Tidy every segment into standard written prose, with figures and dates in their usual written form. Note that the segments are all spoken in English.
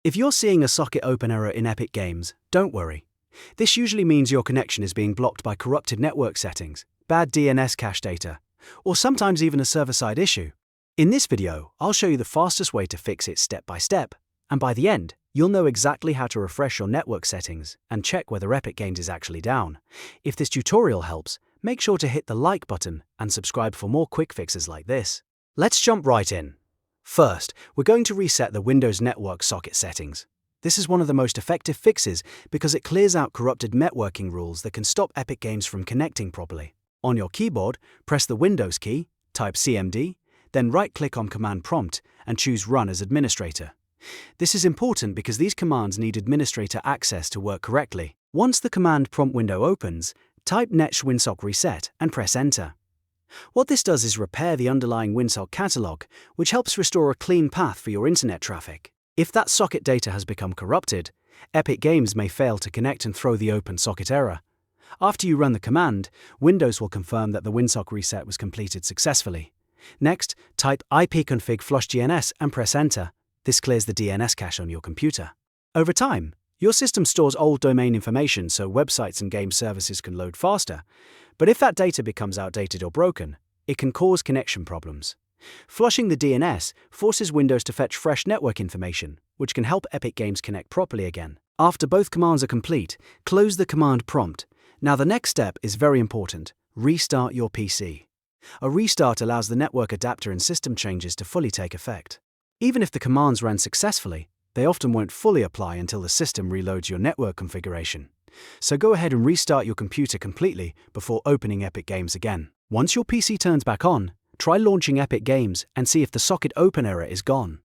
If you're seeing a socket open error in Epic Games, don't worry. This usually means your connection is being blocked by corrupted network settings, bad DNS cache data, or sometimes even a server-side issue. In this video, I'll show you the fastest way to fix it step by step, and by the end, you'll know exactly how to refresh your network settings and check whether Epic Games is actually down. If this tutorial helps, make sure to hit the like button and subscribe for more quick fixes like this. Let's jump right in. First, we're going to reset the Windows network socket settings. This is one of the most effective fixes because it clears out corrupted networking rules that can stop Epic Games from connecting properly. On your keyboard, press the Windows key, type CMD, then right-click on Command Prompt and choose Run as Administrator. This is important because these commands need administrator access to work correctly. Once the Command Prompt window opens, type Netsh Winsock Reset and press Enter. What this does is repair the underlying Winsock catalog, which helps restore a clean path for your internet traffic. If that socket data has become corrupted, Epic Games may fail to connect and throw the open socket error. After you run the command, Windows will confirm that the Winsock reset was completed successfully. Next, type ipconfig flush DNS and press Enter. This clears the DNS cache on your computer. Over time, your system stores old domain information so websites and game services can load faster. But if that data becomes outdated or broken, it can cause connection problems. Flushing the DNS forces Windows to fetch fresh network information, which can help Epic Games connect properly again. After both commands are complete, close the command prompt. Now the next step is very important: restart your PC. A restart allows the network adapter and system changes to fully take effect. Even if the commands ran successfully, they often won't fully apply until the system reloads your network configuration. So go ahead and restart your computer completely before opening Epic Games again. Once your PC turns back on, try launching Epic Games and see if the socket open error is gone.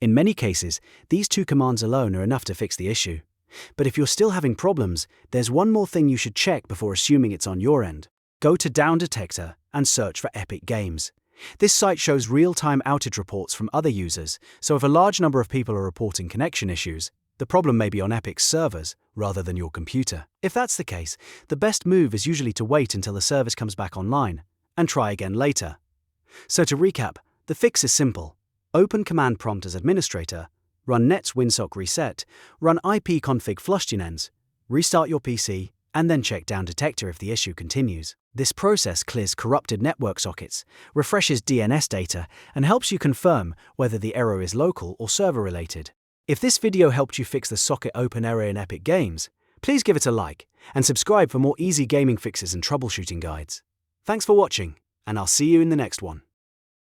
In many cases, these two commands alone are enough to fix the issue. But if you're still having problems, there's one more thing you should check before assuming it's on your end. Go to Downdetector and search for Epic Games. This site shows real-time outage reports from other users, so if a large number of people are reporting connection issues, the problem may be on Epic's servers rather than your computer. If that's the case, the best move is usually to wait until the service comes back online and try again later. So to recap, the fix is simple. Open Command Prompt as administrator, run Netsh Winsock Reset, run ipconfig flush DNS, restart your PC, and then check Downdetector if the issue continues. This process clears corrupted network sockets, refreshes DNS data, and helps you confirm whether the error is local or server-related. If this video helped you fix the socket open error in Epic Games, please give it a like and subscribe for more easy gaming fixes and troubleshooting guides. Thanks for watching, and I'll see you in the next one.